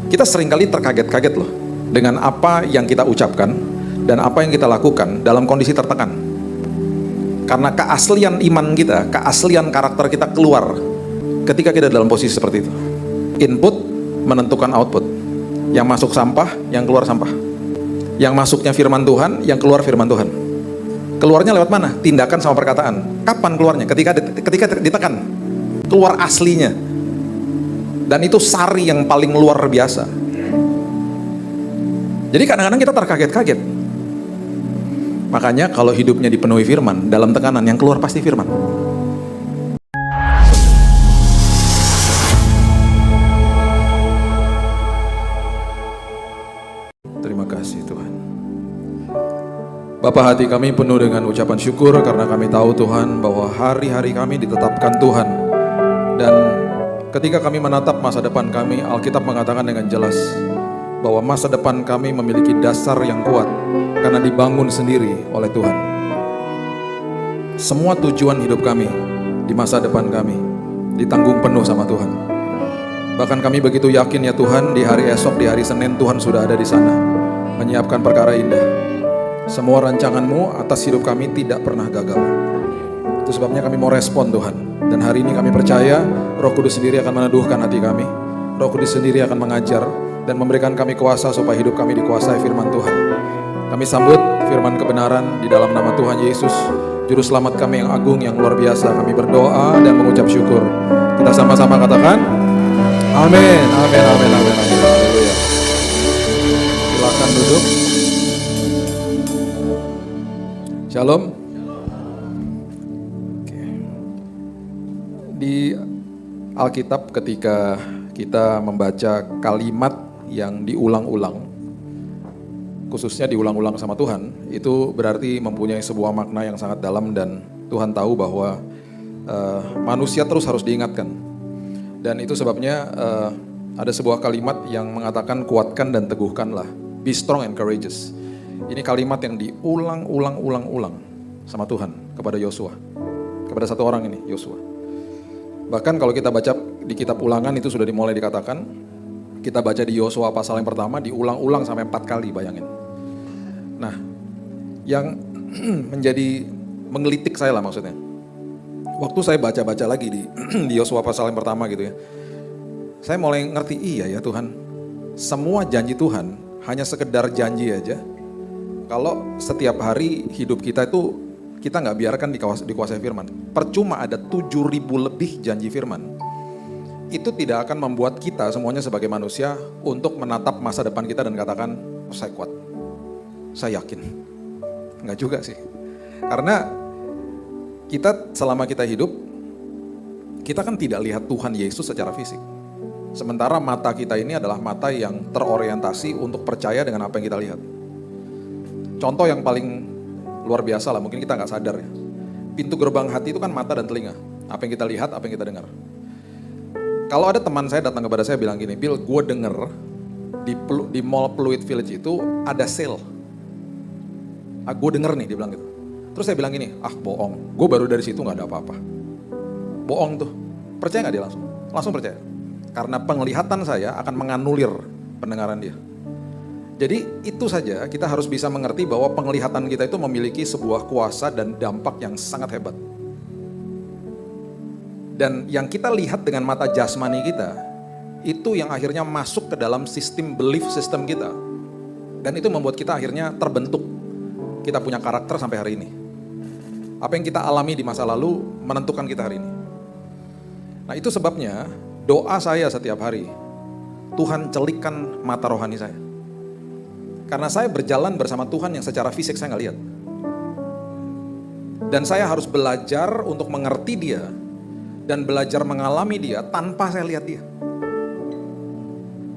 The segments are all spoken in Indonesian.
Kita seringkali terkaget-kaget loh dengan apa yang kita ucapkan dan apa yang kita lakukan dalam kondisi tertekan. Karena keaslian iman kita, keaslian karakter kita keluar ketika kita dalam posisi seperti itu. Input menentukan output. Yang masuk sampah, yang keluar sampah. Yang masuknya firman Tuhan, yang keluar firman Tuhan. Keluarnya lewat mana? Tindakan sama perkataan. Kapan keluarnya? Ketika ditekan. Keluar aslinya. Dan itu sari yang paling luar biasa. Jadi kadang-kadang kita terkaget-kaget. Makanya kalau hidupnya dipenuhi firman, dalam tekanan yang keluar pasti firman. Terima kasih Tuhan. Bapa, hati kami penuh dengan ucapan syukur karena kami tahu Tuhan bahwa hari-hari kami ditetapkan Tuhan. Dan ketika kami menatap masa depan kami, Alkitab mengatakan dengan jelas bahwa masa depan kami memiliki dasar yang kuat karena dibangun sendiri oleh Tuhan. Semua tujuan hidup kami di masa depan kami ditanggung penuh sama Tuhan. Bahkan kami begitu yakin ya Tuhan, di hari esok, di hari Senin Tuhan sudah ada di sana menyiapkan perkara indah. Semua rancangan-Mu atas hidup kami tidak pernah gagal. Itu sebabnya kami mau respon Tuhan. Dan hari ini kami percaya Roh Kudus sendiri akan meneduhkan hati kami. Roh Kudus sendiri akan mengajar dan memberikan kami kuasa supaya hidup kami dikuasai firman Tuhan. Kami sambut firman kebenaran di dalam nama Tuhan Yesus, Juru Selamat kami yang agung, yang luar biasa. Kami berdoa dan mengucap syukur. Kita sama-sama katakan, amin, amin, amin, amin, amin. Haleluya. Silakan duduk. Shalom. Oke. Di Alkitab ketika kita membaca kalimat yang diulang-ulang, khususnya diulang-ulang sama Tuhan, itu berarti mempunyai sebuah makna yang sangat dalam dan Tuhan tahu bahwa manusia terus harus diingatkan. Dan itu sebabnya ada sebuah kalimat yang mengatakan kuatkan dan teguhkanlah, be strong and courageous. Ini kalimat yang diulang-ulang sama Tuhan kepada Yosua, kepada satu orang ini, Yosua. Bahkan kalau kita baca di kitab Ulangan itu sudah dimulai dikatakan, kita baca di Yosua pasal yang pertama diulang-ulang sampai 4 kali, bayangin. Nah, yang menjadi menggelitik saya lah maksudnya. Waktu saya baca-baca lagi di Yosua pasal yang pertama gitu ya. Saya mulai ngerti, iya ya Tuhan. Semua janji Tuhan hanya sekedar janji aja. Kalau setiap hari hidup kita itu kita nggak biarkan dikuasai firman. Percuma ada 7.000 lebih janji firman. Itu tidak akan membuat kita semuanya sebagai manusia untuk menatap masa depan kita dan katakan, oh, saya kuat, saya yakin. Enggak juga sih. Karena kita selama kita hidup, kita kan tidak lihat Tuhan Yesus secara fisik. Sementara mata kita ini adalah mata yang terorientasi untuk percaya dengan apa yang kita lihat. Contoh yang paling luar biasa lah, mungkin kita nggak sadar ya. Pintu gerbang hati itu kan mata dan telinga. Apa yang kita lihat, apa yang kita dengar. Kalau ada teman saya datang kepada saya bilang gini, Bill, gue denger di Mall Pluit Village itu ada sale. Gue denger nih, dia bilang gitu. Terus saya bilang gini, bohong, gue baru dari situ gak ada apa-apa. Bohong tuh, percaya gak dia langsung? Langsung percaya. Karena penglihatan saya akan menganulir pendengaran dia. Jadi itu saja kita harus bisa mengerti bahwa penglihatan kita itu memiliki sebuah kuasa dan dampak yang sangat hebat. Dan yang kita lihat dengan mata jasmani kita, itu yang akhirnya masuk ke dalam sistem belief system kita. Dan itu membuat kita akhirnya terbentuk. Kita punya karakter sampai hari ini. Apa yang kita alami di masa lalu menentukan kita hari ini. Nah itu sebabnya doa saya setiap hari, Tuhan celikkan mata rohani saya. Karena saya berjalan bersama Tuhan yang secara fisik saya nggak lihat. Dan saya harus belajar untuk mengerti dia dan belajar mengalami dia tanpa saya lihat dia.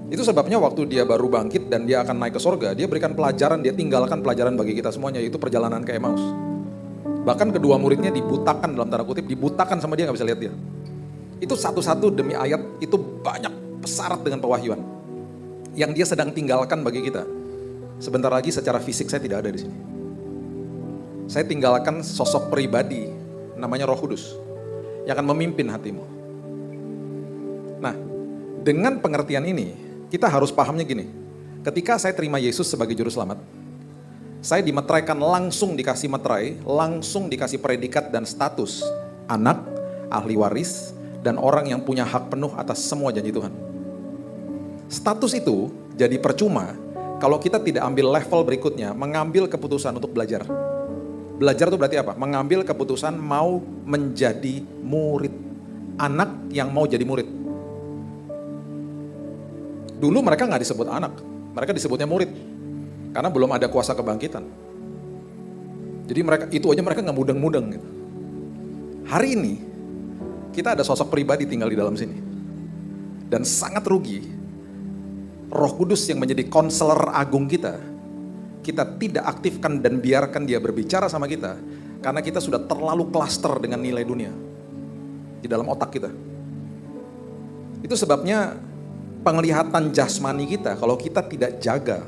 Itu sebabnya waktu dia baru bangkit dan dia akan naik ke sorga, dia berikan pelajaran, dia tinggalkan pelajaran bagi kita semuanya, yaitu perjalanan ke Emmaus. Bahkan kedua muridnya dibutakan, dalam tanda kutip, dibutakan sama dia, nggak bisa lihat dia. Itu satu-satu demi ayat, itu banyak syarat dengan pewahyuan yang dia sedang tinggalkan bagi kita. Sebentar lagi secara fisik saya tidak ada di sini. Saya tinggalkan sosok pribadi namanya Roh Kudus yang akan memimpin hatimu. Nah, dengan pengertian ini, kita harus pahamnya gini. Ketika saya terima Yesus sebagai juru selamat, saya dimeteraikan, langsung dikasih meterai, langsung dikasih predikat dan status anak, ahli waris, dan orang yang punya hak penuh atas semua janji Tuhan. Status itu jadi percuma kalau kita tidak ambil level berikutnya, mengambil keputusan untuk belajar. Belajar itu berarti apa? Mengambil keputusan mau menjadi murid. Anak yang mau jadi murid. Dulu mereka nggak disebut anak, mereka disebutnya murid. Karena belum ada kuasa kebangkitan. Jadi mereka nggak mudeng-mudeng gitu. Hari ini, kita ada sosok pribadi tinggal di dalam sini. Dan sangat rugi, Roh Kudus yang menjadi konselor agung kita tidak aktifkan dan biarkan dia berbicara sama kita, karena kita sudah terlalu klaster dengan nilai dunia di dalam otak kita. Itu sebabnya penglihatan jasmani kita kalau kita tidak jaga,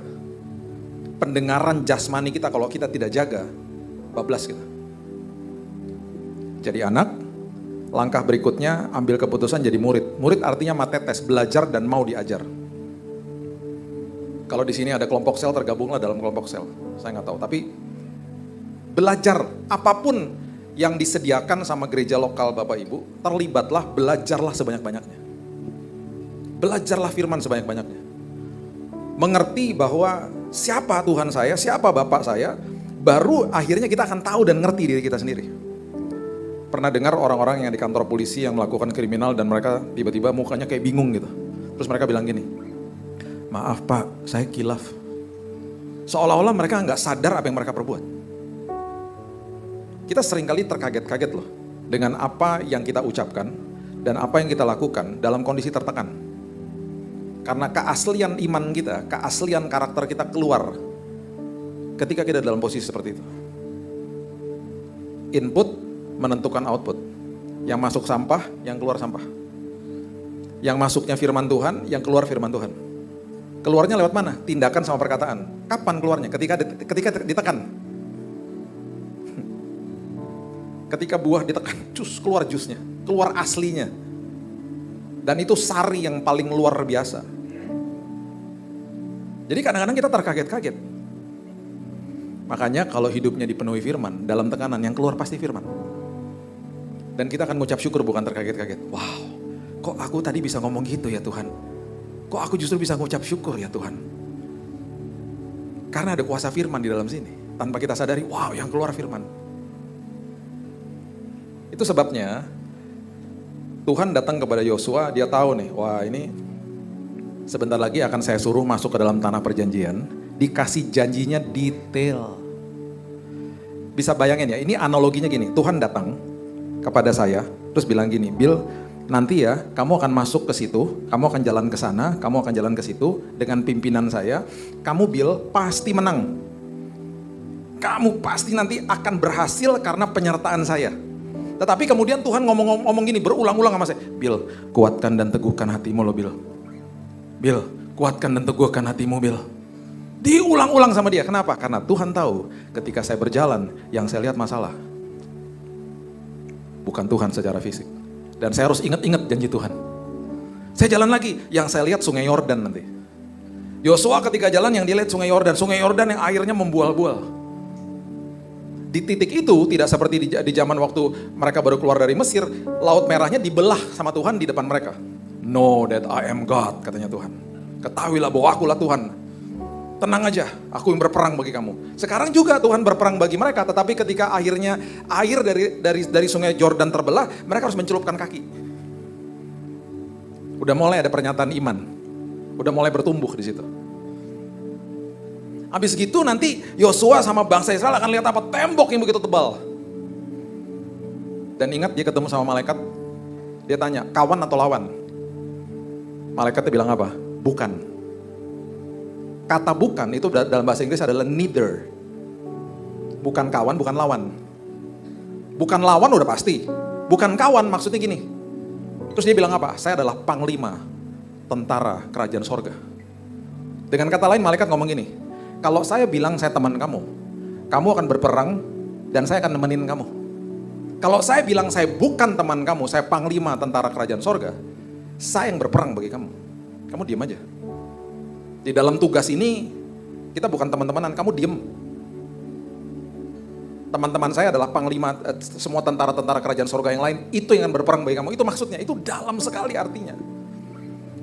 pendengaran jasmani kita kalau kita tidak jaga, bablas kita. Jadi anak, langkah berikutnya ambil keputusan jadi murid. Murid artinya matetes, belajar dan mau diajar. Kalau di sini ada kelompok sel, tergabunglah dalam kelompok sel. Saya nggak tahu, tapi belajar apapun yang disediakan sama gereja lokal Bapak Ibu, terlibatlah, belajarlah sebanyak-banyaknya. Belajarlah firman sebanyak-banyaknya. Mengerti bahwa siapa Tuhan saya, siapa Bapak saya, baru akhirnya kita akan tahu dan ngerti diri kita sendiri. Pernah dengar orang-orang yang di kantor polisi yang melakukan kriminal dan mereka tiba-tiba mukanya kayak bingung gitu. Terus mereka bilang gini, maaf Pak, saya kilaf. Seolah-olah mereka nggak sadar apa yang mereka perbuat. Kita seringkali terkaget-kaget loh dengan apa yang kita ucapkan dan apa yang kita lakukan dalam kondisi tertekan. Karena keaslian iman kita, keaslian karakter kita keluar ketika kita dalam posisi seperti itu. Input menentukan output. Yang masuk sampah, yang keluar sampah. Yang masuknya firman Tuhan, yang keluar firman Tuhan. Keluarnya lewat mana? Tindakan sama perkataan. Kapan keluarnya? Ketika ditekan. Ketika buah ditekan, keluar jusnya, keluar aslinya. Dan itu sari yang paling luar biasa. Jadi kadang-kadang kita terkaget-kaget. Makanya kalau hidupnya dipenuhi firman, dalam tekanan yang keluar pasti firman. Dan kita akan mengucap syukur, bukan terkaget-kaget. Wow, kok aku tadi bisa ngomong gitu ya Tuhan? Kok aku justru bisa mengucap syukur ya Tuhan? Karena ada kuasa firman di dalam sini. Tanpa kita sadari, wow, yang keluar firman. Itu sebabnya Tuhan datang kepada Yosua, dia tahu nih, wah ini sebentar lagi akan saya suruh masuk ke dalam tanah perjanjian, dikasih janjinya detail. Bisa bayangin ya, ini analoginya gini, Tuhan datang kepada saya, terus bilang gini, Bill, nanti ya kamu akan masuk ke situ, kamu akan jalan ke sana, kamu akan jalan ke situ dengan pimpinan saya, kamu Bill pasti menang. Kamu pasti nanti akan berhasil karena penyertaan saya. Tetapi kemudian Tuhan ngomong gini berulang-ulang sama saya, Bill, kuatkan dan teguhkan hatimu lo Bill. Bill, kuatkan dan teguhkan hatimu Bill. Diulang-ulang sama dia. Kenapa? Karena Tuhan tahu ketika saya berjalan, yang saya lihat masalah. Bukan Tuhan secara fisik. Dan saya harus ingat-ingat janji Tuhan. Saya jalan lagi, yang saya lihat sungai Yordan nanti. Yosua ketika jalan yang dilihat sungai Yordan yang airnya membual-bual. Di titik itu tidak seperti di zaman waktu mereka baru keluar dari Mesir, Laut Merahnya dibelah sama Tuhan di depan mereka. Know that I am God, katanya Tuhan. Ketahuilah bahwa akulah Tuhan. Tenang aja, aku yang berperang bagi kamu. Sekarang juga Tuhan berperang bagi mereka, tetapi ketika akhirnya air dari sungai Yordan terbelah, mereka harus mencelupkan kaki. Udah mulai ada pernyataan iman. Udah mulai bertumbuh di situ. Habis gitu nanti Yosua sama bangsa Israel akan lihat apa? Tembok yang begitu tebal. Dan ingat dia ketemu sama malaikat. Dia tanya, kawan atau lawan? Malaikatnya bilang apa? Bukan. Kata bukan itu dalam bahasa Inggris adalah neither. Bukan kawan, bukan lawan. Bukan lawan udah pasti. Bukan kawan maksudnya gini. Terus dia bilang apa? Saya adalah panglima tentara kerajaan sorga. Dengan kata lain malaikat ngomong gini. Kalau saya bilang saya teman kamu, kamu akan berperang dan saya akan nemenin kamu. Kalau saya bilang saya bukan teman kamu, saya panglima tentara kerajaan sorga, saya yang berperang bagi kamu. Kamu diam aja. Di dalam tugas ini, kita bukan teman-temanan, kamu diem. Teman-teman saya adalah panglima, semua tentara-tentara kerajaan surga yang lain, itu yang akan berperang bagi kamu. Itu maksudnya, itu dalam sekali artinya.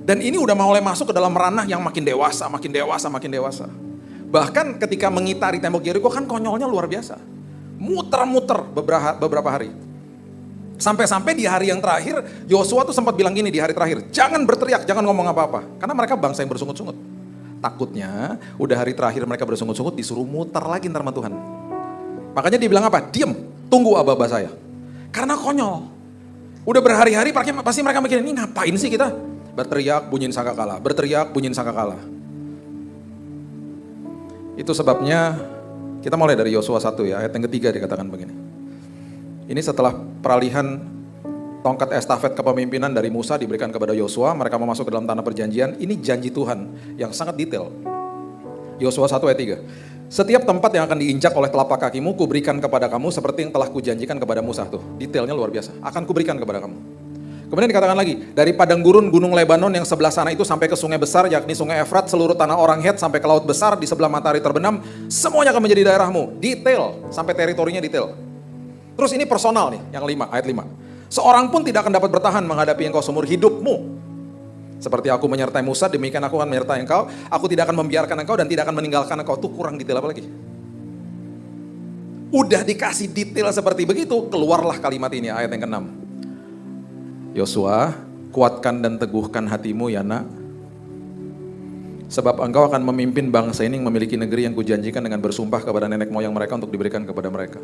Dan ini udah mulai masuk ke dalam ranah yang makin dewasa, makin dewasa, makin dewasa. Bahkan ketika mengitari tembok Yeriko kan konyolnya luar biasa. Muter-muter beberapa hari. Sampai-sampai di hari yang terakhir, Yosua tuh sempat bilang gini di hari terakhir, jangan berteriak, jangan ngomong apa-apa. Karena mereka bangsa yang bersungut-sungut. Takutnya, udah hari terakhir mereka bersungut-sungut, disuruh muter lagi ntar sama Tuhan. Makanya dia bilang apa? Diem, tunggu aba-aba saya. Karena konyol. Udah berhari-hari pasti mereka mikir, ini ngapain sih kita? Berteriak, bunyiin sangkakala. Berteriak, bunyiin sangkakala. Itu sebabnya kita mulai dari Yosua 1 ya, ayat yang ketiga dikatakan begini. Ini setelah peralihan tongkat estafet kepemimpinan dari Musa diberikan kepada Yosua, mereka mau masuk ke dalam tanah perjanjian. Ini janji Tuhan yang sangat detail. Yosua 1 ayat 3. Setiap tempat yang akan diinjak oleh telapak kakimu, kuberikan kepada kamu seperti yang telah kujanjikan kepada Musa. Tuh, detailnya luar biasa. Akan kuberikan kepada kamu. Kemudian dikatakan lagi, dari padang gurun gunung Lebanon yang sebelah sana itu sampai ke sungai besar, yakni sungai Efrat, seluruh tanah orang Het sampai ke laut besar di sebelah matahari terbenam, semuanya akan menjadi daerahmu. Detail, sampai teritorinya detail. Terus ini personal nih, yang 5, ayat 5. Seorang pun tidak akan dapat bertahan menghadapi engkau seumur hidupmu. Seperti aku menyertai Musa, demikian aku akan menyertai engkau. Aku tidak akan membiarkan engkau dan tidak akan meninggalkan engkau. Tuh kurang detail apa lagi? Udah dikasih detail seperti begitu, keluarlah kalimat ini, ayat yang ke-6. Yosua, kuatkan dan teguhkan hatimu ya nak. Sebab engkau akan memimpin bangsa ini yang memiliki negeri yang kujanjikan dengan bersumpah kepada nenek moyang mereka untuk diberikan kepada mereka.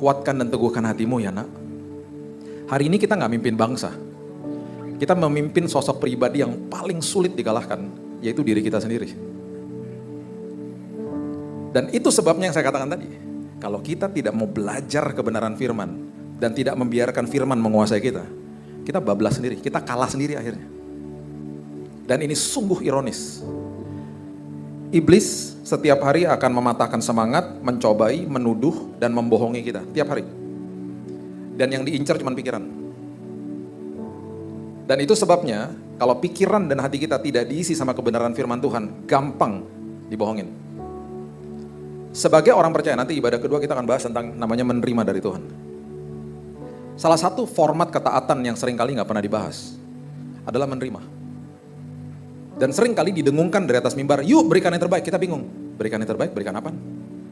Kuatkan dan teguhkan hatimu ya nak. Hari ini kita gak mimpin bangsa. Kita memimpin sosok pribadi yang paling sulit dikalahkan, yaitu diri kita sendiri. Dan itu sebabnya yang saya katakan tadi. Kalau kita tidak mau belajar kebenaran firman, dan tidak membiarkan firman menguasai kita bablas sendiri, kita kalah sendiri akhirnya. Dan ini sungguh ironis. Iblis setiap hari akan mematahkan semangat, mencobai, menuduh, dan membohongi kita, tiap hari. Dan yang diincar cuma pikiran. Dan itu sebabnya, kalau pikiran dan hati kita tidak diisi sama kebenaran firman Tuhan, gampang dibohongin. Sebagai orang percaya, nanti ibadah kedua kita akan bahas tentang namanya menerima dari Tuhan. Salah satu format ketaatan yang seringkali gak pernah dibahas, adalah menerima. Dan seringkali didengungkan dari atas mimbar, yuk berikan yang terbaik, kita bingung. Berikan yang terbaik, berikan apa?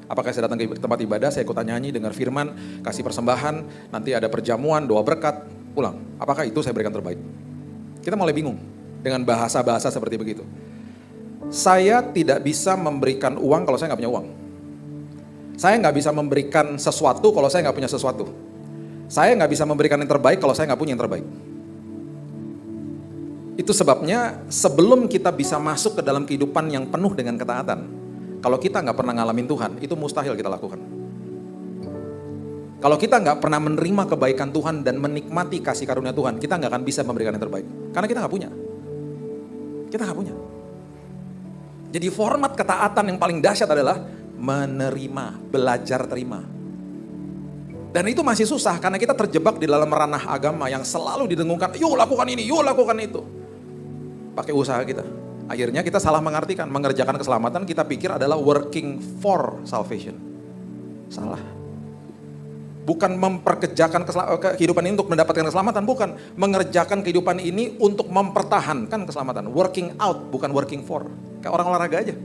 Apakah saya datang ke tempat ibadah, saya ikutan nyanyi, dengar firman, kasih persembahan, nanti ada perjamuan, doa berkat, pulang. Apakah itu saya berikan terbaik? Kita mulai bingung dengan bahasa-bahasa seperti begitu. Saya tidak bisa memberikan uang kalau saya nggak punya uang. Saya nggak bisa memberikan sesuatu kalau saya nggak punya sesuatu. Saya nggak bisa memberikan yang terbaik kalau saya nggak punya yang terbaik. Itu sebabnya sebelum kita bisa masuk ke dalam kehidupan yang penuh dengan ketaatan, kalau kita nggak pernah ngalamin Tuhan, itu mustahil kita lakukan. Kalau kita nggak pernah menerima kebaikan Tuhan dan menikmati kasih karunia Tuhan, kita nggak akan bisa memberikan yang terbaik. Karena kita nggak punya. Kita nggak punya. Jadi format ketaatan yang paling dahsyat adalah menerima, belajar terima. Dan itu masih susah karena kita terjebak di dalam ranah agama yang selalu didengungkan, yuk lakukan ini, yuk lakukan itu. Pakai usaha kita. Akhirnya kita salah mengartikan, mengerjakan keselamatan kita pikir adalah working for salvation. Salah. Bukan memperkerjakan kehidupan ini untuk mendapatkan keselamatan, bukan. Mengerjakan kehidupan ini untuk mempertahankan keselamatan. Working out, bukan working for. Kayak orang olahraga aja.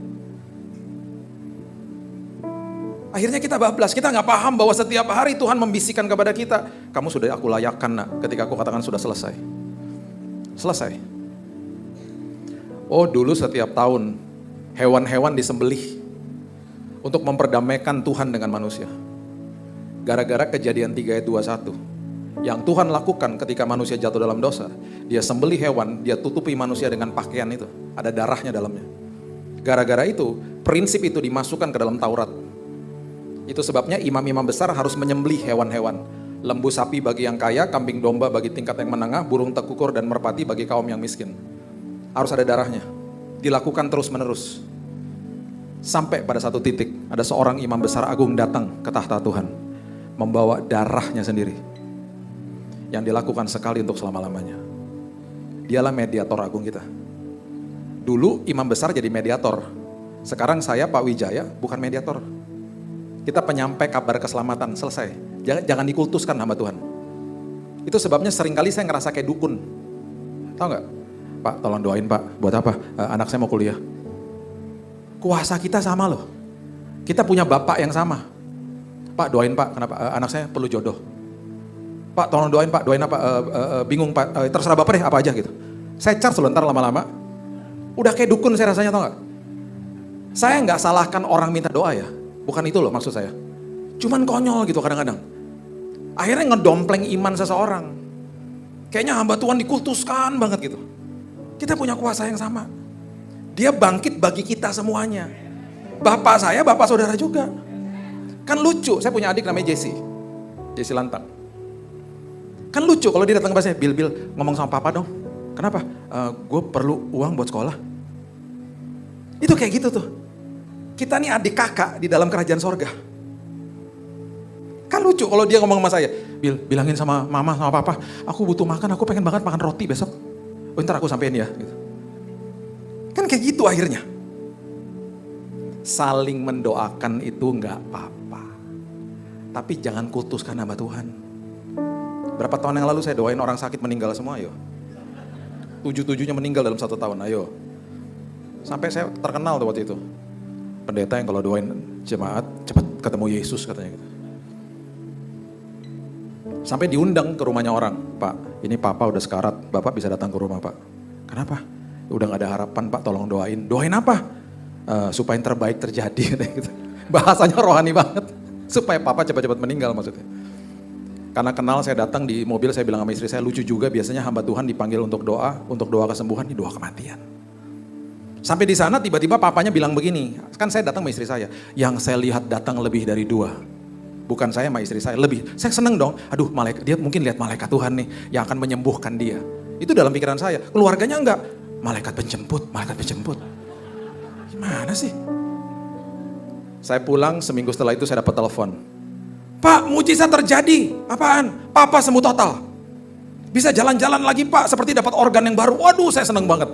Akhirnya kita bablas, kita gak paham bahwa setiap hari Tuhan membisikkan kepada kita, kamu sudah aku layakkan nak, ketika aku katakan sudah selesai. Selesai. Oh dulu setiap tahun, hewan-hewan disembelih untuk memperdamaikan Tuhan dengan manusia. Gara-gara Kejadian 3 ayat 21. Yang Tuhan lakukan ketika manusia jatuh dalam dosa. Dia sembelih hewan, dia tutupi manusia dengan pakaian itu. Ada darahnya dalamnya. Gara-gara itu, prinsip itu dimasukkan ke dalam Taurat. Itu sebabnya imam-imam besar harus menyembelih hewan-hewan. Lembu sapi bagi yang kaya, kambing domba bagi tingkat yang menengah, burung tekukur dan merpati bagi kaum yang miskin. Harus ada darahnya. Dilakukan terus-menerus. Sampai pada satu titik, ada seorang imam besar agung datang ke tahta Tuhan. Membawa darahnya sendiri. Yang dilakukan sekali untuk selama-lamanya. Dialah mediator agung kita. Dulu imam besar jadi mediator. Sekarang saya Pak Wijaya bukan mediator. Kita penyampai kabar keselamatan, selesai. Jangan dikultuskan hamba Tuhan. Itu sebabnya seringkali saya ngerasa kayak dukun. Tahu nggak? Pak, tolong doain Pak. Buat apa? Anak saya mau kuliah. Kuasa kita sama loh. Kita punya bapak yang sama. Pak, doain Pak. Kenapa? Anak saya perlu jodoh. Pak, tolong doain Pak. Doain apa? Bingung Pak. Terserah Bapak deh, apa aja gitu. Saya charge sebentar lama-lama. Udah kayak dukun saya rasanya, tau nggak? Saya nggak salahkan orang minta doa ya. Bukan itu loh maksud saya. Cuman konyol gitu kadang-kadang. Akhirnya ngedompleng iman seseorang. Kayaknya hamba Tuhan dikultuskan banget gitu. Kita punya kuasa yang sama. Dia bangkit bagi kita semuanya. Bapak saya, bapak saudara juga. Kan lucu, saya punya adik namanya Jesse Lantang. Kan lucu kalau dia datang ke saya, Bil, ngomong sama papa dong. Kenapa? Gue perlu uang buat sekolah. Itu kayak gitu tuh. Kita nih adik kakak di dalam kerajaan sorga. Kan lucu kalau dia ngomong sama saya, Bil, bilangin sama mama sama papa, aku butuh makan, aku pengen banget makan roti besok. Oh ntar aku sampein ya. Gitu. Kan kayak gitu akhirnya. Saling mendoakan itu nggak apa-apa. Tapi jangan kultuskan hamba Tuhan. Berapa tahun yang lalu saya doain orang sakit meninggal semua, ayo. 7-7-nya meninggal dalam 1 tahun, ayo. Sampai saya terkenal tuh waktu itu. Pendeta yang kalau doain jemaat, cepat ketemu Yesus katanya gitu. Sampai diundang ke rumahnya orang, Pak, ini papa udah sekarat, Bapak bisa datang ke rumah Pak. Kenapa? Udah gak ada harapan Pak, tolong doain. Doain apa? Supaya yang terbaik terjadi. Gitu. Bahasanya rohani banget. Supaya papa cepat-cepat meninggal maksudnya. Karena kenal saya datang di mobil, saya bilang sama istri saya, lucu juga biasanya hamba Tuhan dipanggil untuk doa kesembuhan, ini doa kematian. Sampai di sana tiba-tiba papanya bilang begini, kan saya datang sama istri saya, yang saya lihat datang lebih dari 2. Bukan saya sama istri saya, lebih. Saya seneng dong, aduh dia mungkin lihat malaikat Tuhan nih, yang akan menyembuhkan dia. Itu dalam pikiran saya, keluarganya enggak, malaikat penjemput. Gimana sih? Saya pulang, seminggu setelah itu saya dapat telepon. Pak, mujizat terjadi. Apaan? Papa sembuh total. Bisa jalan-jalan lagi Pak, seperti dapat organ yang baru. Waduh, saya seneng banget.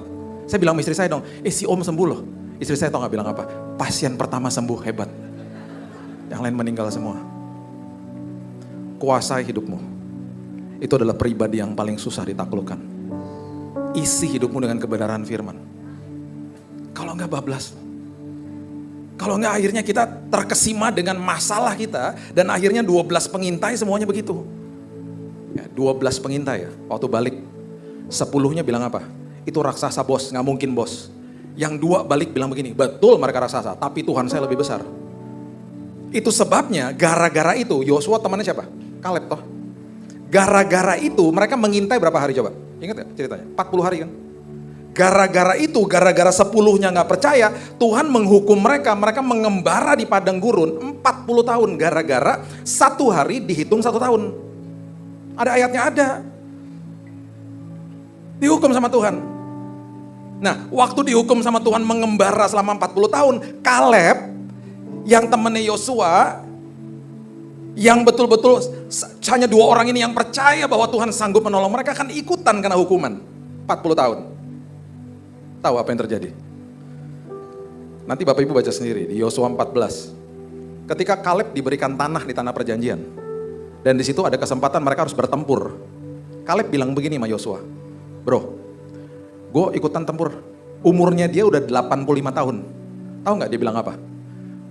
Saya bilang sama istri saya dong, si Om sembuh loh. Istri saya tau gak bilang apa? Pasien pertama sembuh, hebat. Yang lain meninggal semua. Kuasai hidupmu. Itu adalah pribadi yang paling susah ditaklukkan. Isi hidupmu dengan kebenaran firman. Kalau enggak bablas. Kalau enggak akhirnya kita terkesima dengan masalah kita. Dan akhirnya 12 pengintai semuanya begitu. Ya, 12 pengintai ya, waktu balik. 10-nya bilang apa? Itu raksasa bos, gak mungkin bos. Yang 2 balik bilang begini, betul mereka raksasa, tapi Tuhan saya lebih besar. Itu sebabnya, gara-gara itu, Yosua temannya siapa? Kaleb toh. Gara-gara itu, mereka mengintai berapa hari coba? Ingat gak ceritanya? 40 hari kan? Gara-gara itu, gara-gara 10-nya gak percaya, Tuhan menghukum mereka mengembara di padang gurun 40 tahun. Gara-gara 1 hari dihitung 1 tahun. Ada ayatnya, ada. Dihukum sama Tuhan. Nah, waktu dihukum sama Tuhan mengembara selama 40 tahun, Kaleb yang temannya Yosua, yang betul-betul hanya 2 orang ini yang percaya bahwa Tuhan sanggup menolong mereka, akan ikutan kena hukuman 40 tahun. Tahu apa yang terjadi? Nanti Bapak Ibu baca sendiri di Yosua 14. Ketika Kaleb diberikan tanah di tanah perjanjian, dan di situ ada kesempatan mereka harus bertempur. Kaleb bilang begini sama Yosua, bro, gue ikutan tempur. Umurnya dia udah 85 tahun. Tahu nggak dia bilang apa?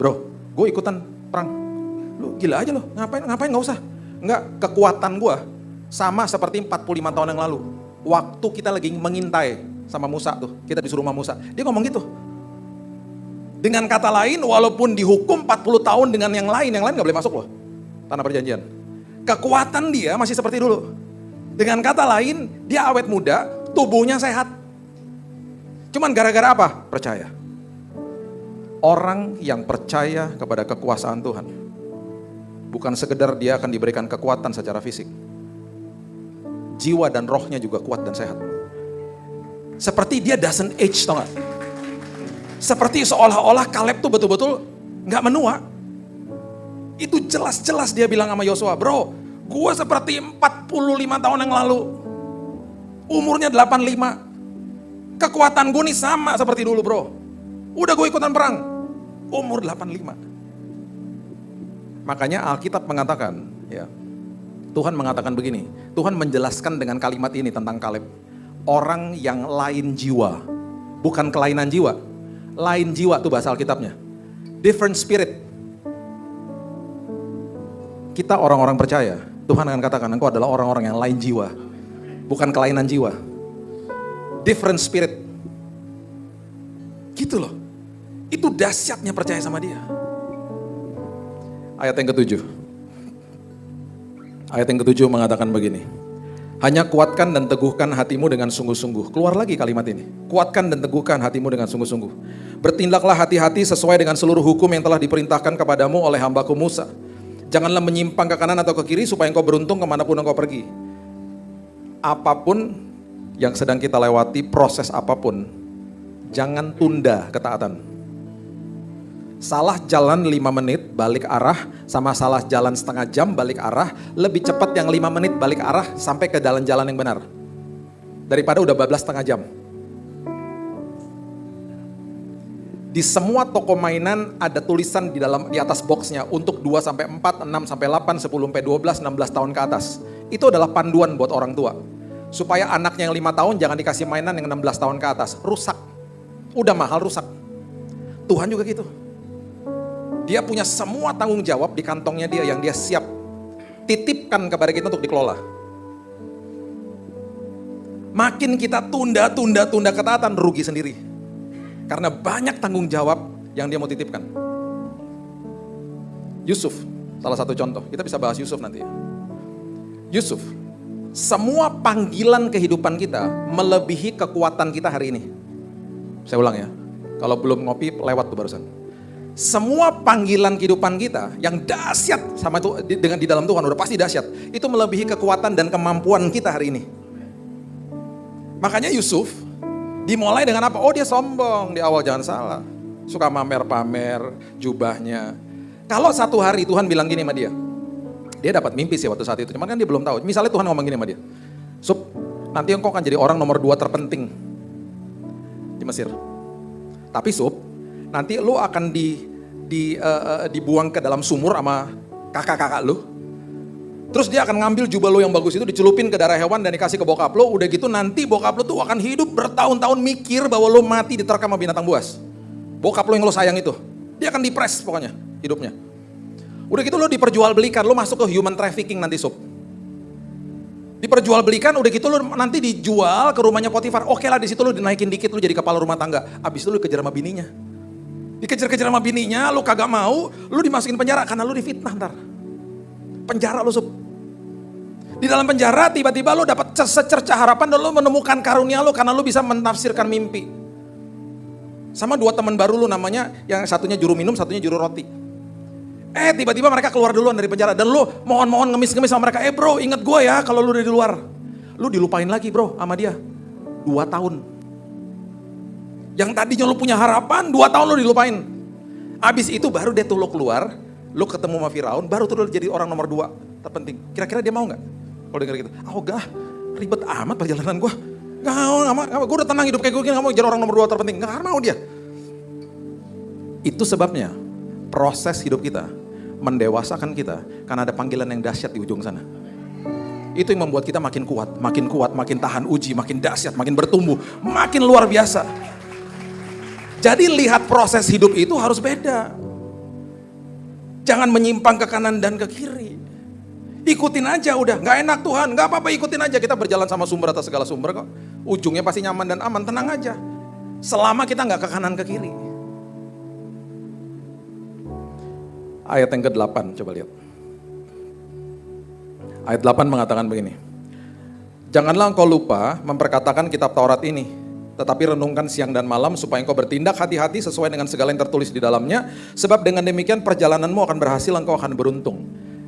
Bro, gue ikutan perang. Lu gila aja lo, ngapain nggak usah. Nggak, kekuatan gue sama seperti 45 tahun yang lalu. Waktu kita lagi mengintai sama Musa tuh, kita disuruh sama Musa. Dia ngomong gitu. Dengan kata lain, walaupun dihukum 40 tahun dengan yang lain nggak boleh masuk loh. Tanah perjanjian. Kekuatan dia masih seperti dulu. Dengan kata lain, dia awet muda, tubuhnya sehat. Cuman gara-gara apa? Percaya. Orang yang percaya kepada kekuasaan Tuhan, bukan sekedar dia akan diberikan kekuatan secara fisik, jiwa dan rohnya juga kuat dan sehat. Seperti dia doesn't age, tau gak? Seperti seolah-olah Kaleb tuh betul-betul gak menua. Itu jelas-jelas dia bilang sama Yosua, bro, gue seperti 45 tahun yang lalu. Umurnya 85. Kekuatan gue nih sama seperti dulu bro. Udah gue ikutan perang. Umur 85. Makanya Alkitab mengatakan, ya, Tuhan mengatakan begini. Tuhan menjelaskan dengan kalimat ini tentang Kaleb. Orang yang lain jiwa. Bukan kelainan jiwa. Lain jiwa tuh bahasa Alkitabnya. Different spirit. Kita orang-orang percaya, Tuhan akan katakan engkau adalah orang-orang yang lain jiwa. Bukan kelainan jiwa. Different spirit. Gitu loh. Itu dahsyatnya percaya sama dia. Ayat yang ketujuh. Ayat yang ketujuh mengatakan begini. Hanya kuatkan dan teguhkan hatimu dengan sungguh-sungguh. Keluar lagi kalimat ini. Kuatkan dan teguhkan hatimu dengan sungguh-sungguh. Bertindaklah hati-hati sesuai dengan seluruh hukum yang telah diperintahkan kepadamu oleh hambaku Musa. Janganlah menyimpang ke kanan atau ke kiri supaya engkau beruntung kemanapun engkau pergi. Apapun yang sedang kita lewati, proses apapun, jangan tunda ketaatan. Salah jalan 5 menit balik arah, sama salah jalan setengah jam balik arah, lebih cepat yang 5 menit balik arah sampai ke jalan-jalan yang benar. Daripada udah bablas setengah jam. Di semua toko mainan ada tulisan di atas boxnya untuk 2 sampai 4, 6 sampai 8, 10 sampai 12, 16 tahun ke atas. Itu adalah panduan buat orang tua. Supaya anaknya yang 5 tahun jangan dikasih mainan yang 16 tahun ke atas. Rusak. Udah mahal rusak. Tuhan juga gitu. Dia punya semua tanggung jawab di kantongnya dia yang dia siap titipkan kepada kita untuk dikelola. Makin kita tunda ketaatan, rugi sendiri. Karena banyak tanggung jawab yang dia mau titipkan. Yusuf, salah satu contoh. Kita bisa bahas Yusuf nanti ya. Yusuf, semua panggilan kehidupan kita melebihi kekuatan kita hari ini. Saya ulang ya, kalau belum ngopi lewat tuh barusan. Semua panggilan kehidupan kita yang dahsyat sama itu dengan di dalam Tuhan udah pasti dahsyat. Itu melebihi kekuatan dan kemampuan kita hari ini. Makanya Yusuf dimulai dengan apa? Oh dia sombong di awal, jangan salah. Suka pamer-pamer jubahnya. Kalau satu hari Tuhan bilang gini sama dia. Dia dapat mimpi sih waktu saat itu. Cuman kan dia belum tahu. Misalnya Tuhan ngomong gini sama dia. Sup, nanti engkau akan jadi orang nomor 2 terpenting di Mesir. Tapi Sup, nanti lu akan dibuang ke dalam sumur sama kakak-kakak lu. Terus dia akan ngambil jubah lu yang bagus itu, dicelupin ke darah hewan dan dikasih ke bokap lu. Udah gitu nanti bokap lu tuh akan hidup bertahun-tahun mikir bahwa lu mati diterkam sama binatang buas. Bokap lu yang lu sayang itu. Dia akan dipres pokoknya hidupnya. Udah gitu lu diperjualbelikan, lu masuk ke human trafficking nanti Sup. Diperjualbelikan, udah gitu lu nanti dijual ke rumahnya Potifar. Oke lah di situ lu dinaikin dikit, lu jadi kepala rumah tangga. Abis itu lu dikejar sama bininya. Dikejar-kejar sama bininya, lu kagak mau, lu dimasukin penjara karena lu difitnah ntar. Penjara lu Sup. Di dalam penjara tiba-tiba lu dapat secercah harapan dan lu menemukan karunia lu karena lu bisa menafsirkan mimpi. Sama 2 teman baru lu namanya, yang satunya juru minum, satunya juru roti. Tiba-tiba mereka keluar duluan dari penjara dan lu mohon-mohon ngemis-ngemis sama mereka. Bro, inget gue ya kalau lu udah di luar. Lu dilupain lagi bro sama dia. 2 tahun. Yang tadinya lu punya harapan, 2 tahun lu dilupain. Abis itu baru deh tuh lu keluar, lu ketemu sama Firaun, baru tuh lu jadi orang nomor 2 terpenting. Kira-kira dia mau gak? Kalau denger gitu, gak, ribet amat perjalanan gue. Gak mau, gue udah tenang hidup kayak gue gini, gak mau jadi orang nomor 2 terpenting. Gak mau dia. Itu sebabnya proses hidup kita mendewasakan kita karena ada panggilan yang dahsyat di ujung sana. Itu yang membuat kita makin kuat, makin tahan uji, makin dahsyat, makin bertumbuh, makin luar biasa. Jadi lihat proses hidup itu harus beda. Jangan menyimpang ke kanan dan ke kiri. Ikutin aja udah, gak enak Tuhan, gak apa-apa ikutin aja. Kita berjalan sama sumber atas segala sumber kok. Ujungnya pasti nyaman dan aman, tenang aja. Selama kita gak ke kanan ke kiri. Ayat yang ke-8, coba lihat. Ayat 8 mengatakan begini. Janganlah engkau lupa memperkatakan kitab Taurat ini, tetapi renungkan siang dan malam supaya engkau bertindak hati-hati sesuai dengan segala yang tertulis di dalamnya. Sebab dengan demikian perjalananmu akan berhasil, engkau akan beruntung.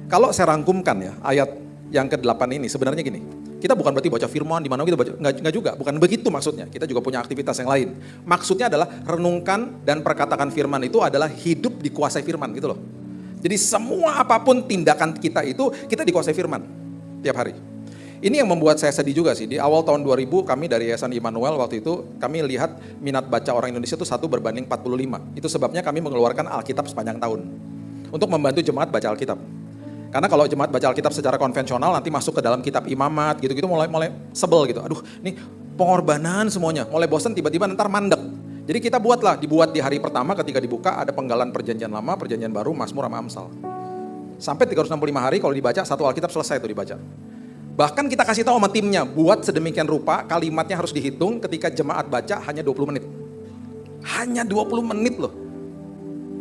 Kalau saya rangkumkan ya, ayat yang ke-8 ini sebenarnya gini. Kita bukan berarti baca firman di mana kita baca, enggak juga, bukan begitu maksudnya. Kita juga punya aktivitas yang lain. Maksudnya adalah renungkan dan perkatakan firman itu adalah hidup dikuasai firman gitu loh. Jadi semua apapun tindakan kita itu, kita dikuasai firman tiap hari. Ini yang membuat saya sedih juga sih. Di awal tahun 2000 kami dari Yayasan Immanuel waktu itu kami lihat minat baca orang Indonesia itu 1 berbanding 45. Itu sebabnya kami mengeluarkan Alkitab sepanjang tahun untuk membantu jemaat baca Alkitab. Karena kalau jemaat baca Alkitab secara konvensional nanti masuk ke dalam kitab imamat gitu-gitu mulai sebel gitu. Aduh, ini pengorbanan semuanya. Mulai bosan tiba-tiba ntar mandek. Jadi kita dibuat di hari pertama ketika dibuka ada penggalan perjanjian lama, perjanjian baru, Mazmur sama Amsal. Sampai 365 hari kalau dibaca satu Alkitab selesai itu dibaca. Bahkan kita kasih tahu sama timnya, buat sedemikian rupa kalimatnya harus dihitung ketika jemaat baca hanya 20 menit. Hanya 20 menit loh.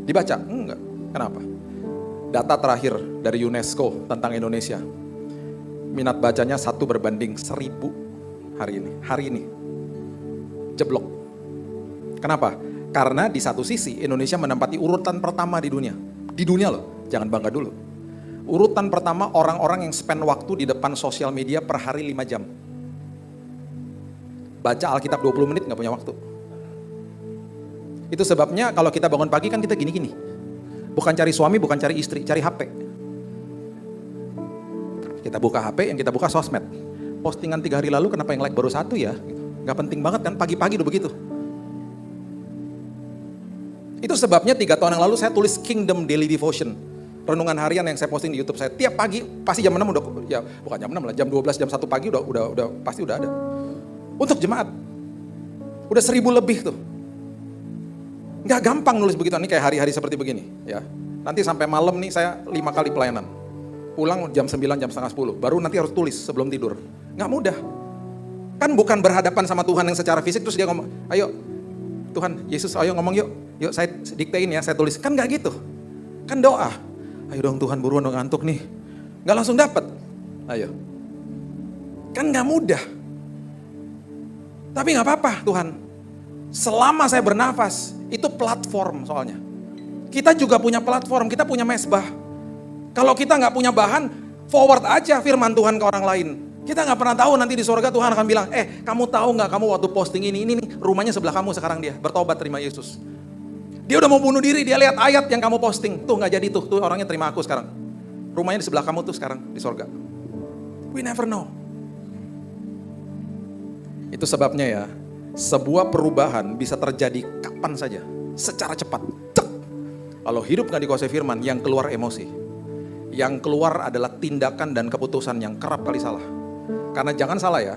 Dibaca? Enggak. Kenapa? Data terakhir dari UNESCO tentang Indonesia. Minat bacanya 1 berbanding 1000 hari ini. Hari ini. Jeblok. Kenapa? Karena di satu sisi Indonesia menempati urutan pertama di dunia. Di dunia loh, jangan bangga dulu. Urutan pertama orang-orang yang spend waktu di depan sosial media per hari 5 jam. Baca Alkitab 20 menit gak punya waktu. Itu sebabnya kalau kita bangun pagi kan kita gini-gini. Bukan cari suami, bukan cari istri, cari HP. Kita buka HP, yang kita buka sosmed. Postingan 3 hari lalu kenapa yang like baru 1 ya? Gak penting banget kan, pagi-pagi udah begitu. Itu sebabnya 3 tahun yang lalu saya tulis Kingdom Daily Devotion. Renungan harian yang saya posting di YouTube saya. Tiap pagi, pasti jam 6 udah, ya bukan jam 6 lah, jam 12, jam 1 pagi pasti udah ada. Untuk jemaat. Udah 1000 lebih tuh. Nggak gampang nulis begitu, ini kayak hari-hari seperti begini. Ya. Nanti sampai malam nih saya 5 kali pelayanan. Pulang jam 9, jam setengah 10. Baru nanti harus tulis sebelum tidur. Nggak mudah. Kan bukan berhadapan sama Tuhan yang secara fisik terus dia ngomong, ayo Tuhan, Yesus ayo ngomong yuk. Yuk saya diktein ya, saya tulis. Kan nggak gitu. Kan doa. Ayo dong Tuhan, buruan dong ngantuk nih. Gak langsung dapat. Ayo. Kan gak mudah. Tapi gak apa-apa Tuhan. Selama saya bernafas, itu platform soalnya. Kita juga punya platform, kita punya mesbah. Kalau kita gak punya bahan, forward aja firman Tuhan ke orang lain. Kita gak pernah tahu nanti di surga Tuhan akan bilang, kamu tahu gak kamu waktu posting ini nih, rumahnya sebelah kamu sekarang dia, bertobat terima Yesus. Dia udah mau bunuh diri, dia lihat ayat yang kamu posting. Tuh gak jadi tuh orangnya terima aku sekarang. Rumahnya di sebelah kamu tuh sekarang, di surga. We never know. Itu sebabnya ya, sebuah perubahan bisa terjadi kapan saja. Secara cepat. Cek. Kalau hidup gak dikuasai firman, yang keluar emosi. Yang keluar adalah tindakan dan keputusan yang kerap kali salah. Karena jangan salah ya,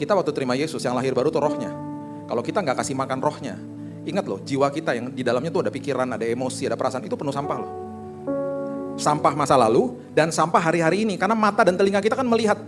kita waktu terima Yesus, yang lahir baru tuh rohnya. Kalau kita gak kasih makan rohnya, ingat loh, jiwa kita yang di dalamnya tuh ada pikiran, ada emosi, ada perasaan, itu penuh sampah loh. Sampah masa lalu dan sampah hari-hari ini. Karena mata dan telinga kita kan melihat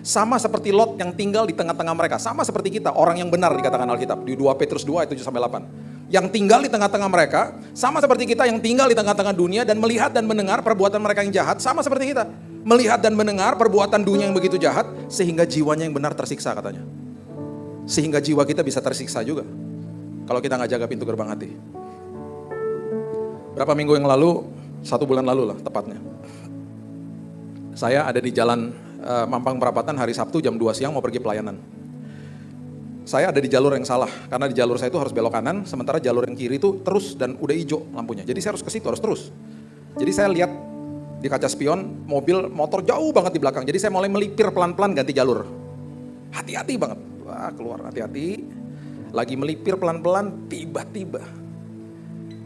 sama seperti Lot yang tinggal di tengah-tengah mereka. Sama seperti kita, orang yang benar dikatakan Alkitab. Di 2 Petrus 2 ayat 7-8. Yang tinggal di tengah-tengah mereka, sama seperti kita yang tinggal di tengah-tengah dunia dan melihat dan mendengar perbuatan mereka yang jahat. Sama seperti kita. Melihat dan mendengar perbuatan dunia yang begitu jahat, sehingga jiwanya yang benar tersiksa katanya. Sehingga jiwa kita bisa tersiksa juga. Kalau kita nggak jaga pintu gerbang hati. Berapa minggu yang lalu, 1 bulan lalu lah tepatnya. Saya ada di jalan Mampang Perapatan hari Sabtu jam 2 siang mau pergi pelayanan. Saya ada di jalur yang salah, karena di jalur saya itu harus belok kanan, sementara jalur yang kiri itu terus dan udah hijau lampunya. Jadi saya harus ke situ, harus terus. Jadi saya lihat di kaca spion, mobil, motor jauh banget di belakang. Jadi saya mulai melipir pelan-pelan ganti jalur. Hati-hati banget. Wah keluar, hati-hati. Lagi melipir pelan-pelan, tiba-tiba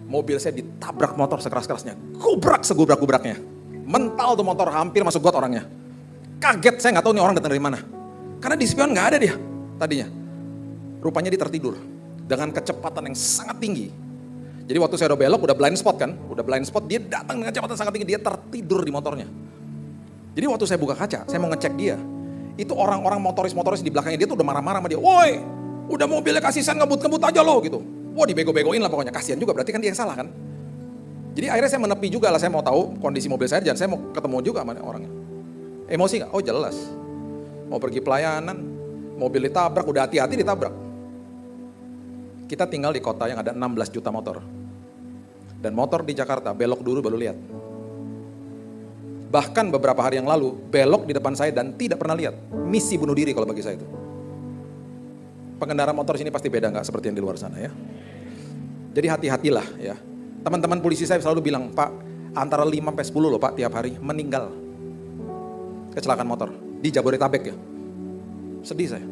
mobil saya ditabrak motor sekeras-kerasnya. Gubrak segubrak-gubraknya. Mental tuh motor, hampir masuk got orangnya. Kaget, saya gak tahu nih orang datang dari mana. Karena di spion gak ada dia tadinya. Rupanya dia tertidur dengan kecepatan yang sangat tinggi. Jadi waktu saya udah belok, udah blind spot kan. Udah blind spot, dia datang dengan kecepatan sangat tinggi. Dia tertidur di motornya. Jadi waktu saya buka kaca, saya mau ngecek dia. Itu orang-orang motoris-motoris di belakangnya dia tuh udah marah-marah sama dia. Woi, udah mobilnya kasih sen ngebut-ngebut aja lo gitu. Wah dibego-begoin lah pokoknya, kasihan juga berarti kan dia yang salah kan. Jadi akhirnya saya menepi juga lah, saya mau tahu kondisi mobil saya dan saya mau ketemu juga sama orangnya. Emosi gak? Oh jelas. Mau pergi pelayanan, mobil ditabrak, udah hati-hati ditabrak. Kita tinggal di kota yang ada 16 juta motor. Dan motor di Jakarta belok dulu baru lihat. Bahkan beberapa hari yang lalu belok di depan saya dan tidak pernah lihat. Misi bunuh diri kalau bagi saya itu. Pengendara motor sini pasti beda nggak seperti yang di luar sana ya. Jadi hati-hatilah ya. Teman-teman polisi saya selalu bilang, Pak, antara 5 sampai 10 loh Pak tiap hari meninggal. Kecelakaan motor. di Jabodetabek ya. Sedih saya.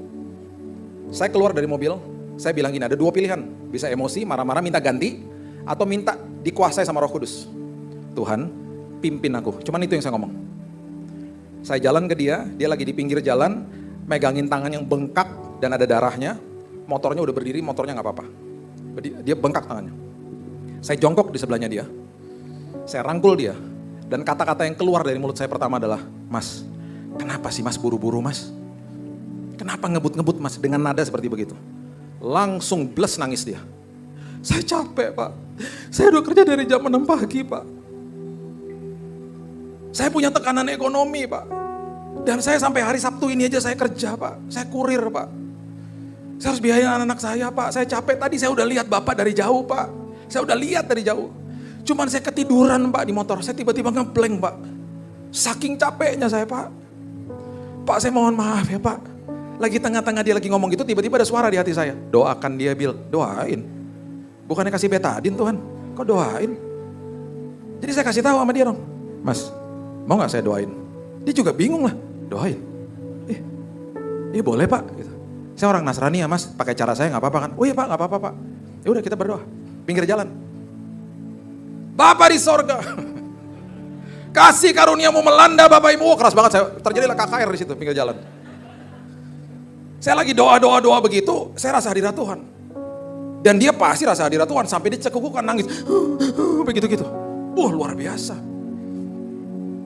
Saya keluar dari mobil, saya bilang gini, ada dua pilihan. Bisa emosi, marah-marah, minta ganti, atau minta dikuasai sama Roh Kudus. Tuhan, pimpin aku. Cuman itu yang saya ngomong. Saya jalan ke dia lagi di pinggir jalan, megangin tangan yang bengkak dan ada darahnya. Motornya udah berdiri, motornya gak apa-apa. Dia bengkak tangannya. Saya jongkok di sebelahnya dia. Saya rangkul dia. Dan kata-kata yang keluar dari mulut saya pertama adalah, Mas, kenapa sih Mas buru-buru Mas? Kenapa ngebut-ngebut Mas dengan nada seperti begitu? Langsung bles nangis dia. Saya capek Pak. Saya udah kerja dari jam 6 pagi Pak. Saya punya tekanan ekonomi Pak. Dan saya sampai hari Sabtu ini aja saya kerja Pak. Saya kurir Pak. Saya harus biayain anak-anak saya Pak. Saya capek, tadi saya udah lihat Bapak dari jauh Pak. Saya udah lihat dari jauh. Cuman saya ketiduran Pak di motor. Saya tiba-tiba ngeblank Pak. Saking capeknya saya Pak. Pak saya mohon maaf ya Pak. Lagi tengah-tengah dia lagi ngomong gitu, tiba-tiba ada suara di hati saya. Doakan dia Bil, doain. Bukannya kasih betadin Tuhan, kok doain? Jadi saya kasih tahu sama dia dong. Mas, mau gak saya doain? Dia juga bingung lah, doain. Iya boleh Pak. Gitu. Saya orang Nasrani ya Mas, pakai cara saya gak apa-apa kan? Oh iya Pak, gak apa-apa Pak. Ya udah kita berdoa, pinggir jalan. Bapak di sorga, kasih karuniamu melanda Bapak Ibu. Oh, keras banget saya, terjadilah KKR di situ pinggir jalan. Saya lagi doa begitu, saya rasa hadirat Tuhan. Dan dia pasti rasa hadirat Tuhan, sampai dia cekukukan nangis. Begitu-gitu. Luar biasa.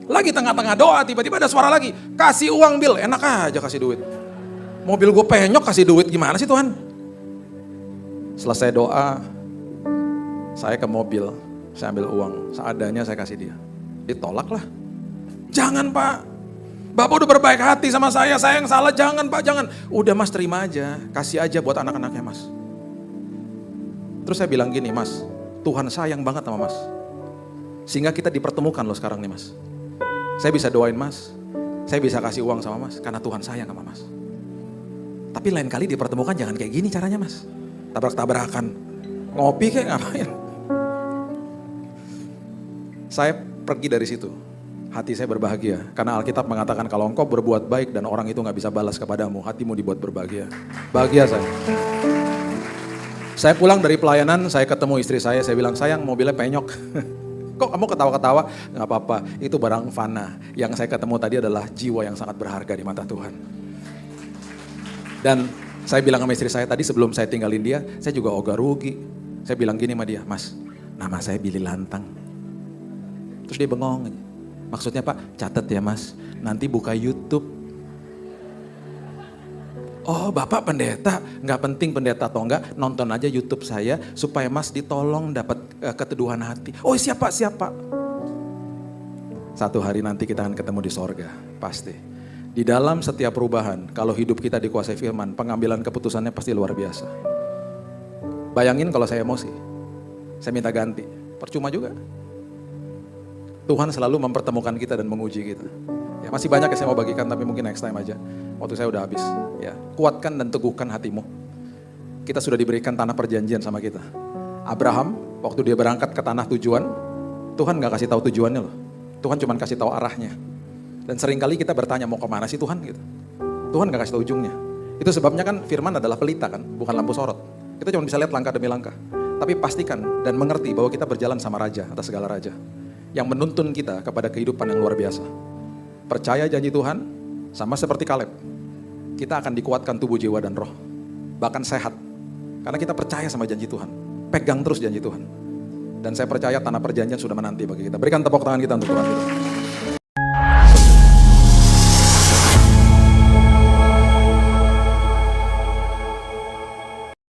Lagi tengah-tengah doa, tiba-tiba ada suara lagi. Kasih uang Bil, enak aja kasih duit. Mobil gue penyok kasih duit, gimana sih Tuhan? Selesai doa, saya ke mobil, saya ambil uang. Seadanya saya kasih dia. Ditolak lah. Jangan Pak. Bapak udah berbaik hati sama saya yang salah, jangan Pak, jangan. Udah Mas terima aja, kasih aja buat anak-anaknya Mas. Terus saya bilang gini, Mas, Tuhan sayang banget sama Mas. Sehingga kita dipertemukan loh sekarang nih Mas. Saya bisa doain Mas, saya bisa kasih uang sama Mas, karena Tuhan sayang sama Mas. Tapi lain kali dipertemukan jangan kayak gini caranya Mas. Tabrak-tabrakan, ngopi kayak ngapain. Saya pergi dari situ. Hati saya berbahagia, karena Alkitab mengatakan kalau engkau berbuat baik dan orang itu gak bisa balas kepadamu, hatimu dibuat berbahagia. Bahagia saya. Saya pulang dari pelayanan, saya ketemu istri saya bilang, sayang mobilnya penyok. Kok kamu ketawa-ketawa? Gak apa-apa, itu barang fana. Yang saya ketemu tadi adalah jiwa yang sangat berharga di mata Tuhan. Dan saya bilang sama istri saya tadi sebelum saya tinggalin dia, saya juga ogah rugi. Saya bilang gini sama dia, Mas, nama saya Billy Lantang. Terus dia bengong. Maksudnya Pak, catat ya Mas, nanti buka YouTube. Oh Bapak pendeta, nggak penting pendeta atau enggak, nonton aja YouTube saya supaya Mas ditolong dapat keteduhan hati. Oh siapa? Satu hari nanti kita akan ketemu di sorga, pasti. Di dalam setiap perubahan, kalau hidup kita dikuasai firman, pengambilan keputusannya pasti luar biasa. Bayangin kalau saya emosi, saya minta ganti, percuma juga. Tuhan selalu mempertemukan kita dan menguji kita. Ya, masih banyak yang saya mau bagikan tapi mungkin next time aja. Waktu saya udah habis. Ya, kuatkan dan teguhkan hatimu. Kita sudah diberikan tanah perjanjian sama kita. Abraham waktu dia berangkat ke tanah tujuan, Tuhan gak kasih tahu tujuannya loh. Tuhan cuma kasih tahu arahnya. Dan seringkali kita bertanya mau kemana sih Tuhan gitu. Tuhan gak kasih tahu ujungnya. Itu sebabnya kan firman adalah pelita kan, bukan lampu sorot. Kita cuma bisa lihat langkah demi langkah. Tapi pastikan dan mengerti bahwa kita berjalan sama raja atas segala raja. Yang menuntun kita kepada kehidupan yang luar biasa. Percaya janji Tuhan, sama seperti Kaleb. Kita akan dikuatkan tubuh, jiwa, dan roh. Bahkan sehat. Karena kita percaya sama janji Tuhan. Pegang terus janji Tuhan. Dan saya percaya tanah perjanjian sudah menanti bagi kita. Berikan tepuk tangan kita untuk Tuhan kita.